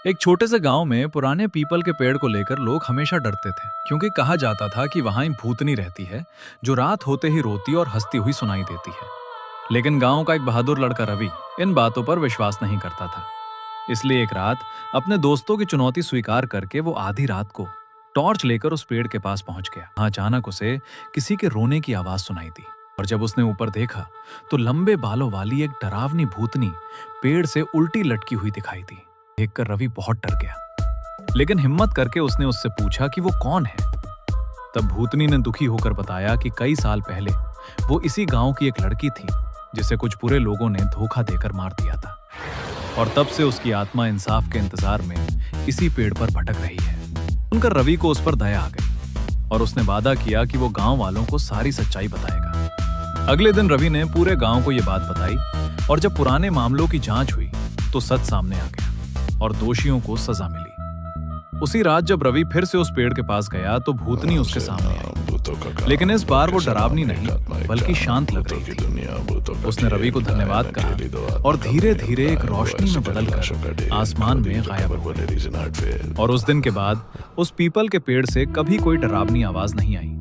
एक छोटे से गांव में पुराने पीपल के पेड़ को लेकर लोग हमेशा डरते थे, क्योंकि कहा जाता था कि वहां एक भूतनी रहती है जो रात होते ही रोती और हंसती हुई सुनाई देती है। लेकिन गांव का एक बहादुर लड़का रवि इन बातों पर विश्वास नहीं करता था। इसलिए एक रात अपने दोस्तों की चुनौती स्वीकार करके वो आधी रात को टॉर्च लेकर उस पेड़ के पास पहुंच गया। अचानक उसे किसी के रोने की आवाज सुनाई दी, और जब उसने ऊपर देखा तो लंबे बालों वाली एक डरावनी भूतनी पेड़ से उल्टी लटकी हुई दिखाई दी। देखकर रवि बहुत डर गया, लेकिन हिम्मत करके उसने उससे पूछा कि वो कौन है। तब भूतनी ने दुखी होकर बताया कि कई साल पहले वो इसी गांव की एक लड़की थी जिसे कुछ बुरे लोगों ने धोखा देकर मार दिया था, और तब से उसकी आत्मा इंसाफ के इंतजार में इसी पेड़ पर भटक रही है। सुनकर रवि को उस पर दया आ गई और उसने वादा किया कि वो गांव वालों को सारी सच्चाई बताएगा। अगले दिन रवि ने पूरे गांव को ये बात बताई, और जब पुराने मामलों की जांच हुई तो सच सामने आ गया और दोषियों को सजा मिली। उसी रात जब रवि फिर से उस पेड़ के पास गया तो भूतनी उसके सामने आई, लेकिन इस बार वो डरावनी नहीं बल्कि शांत लग रही थी। उसने रवि को धन्यवाद कहा और धीरे धीरे एक रोशनी में बदलकर आसमान में गायब हो गई। और उस दिन के बाद उस पीपल के पेड़ से कभी कोई डरावनी आवाज नहीं आई।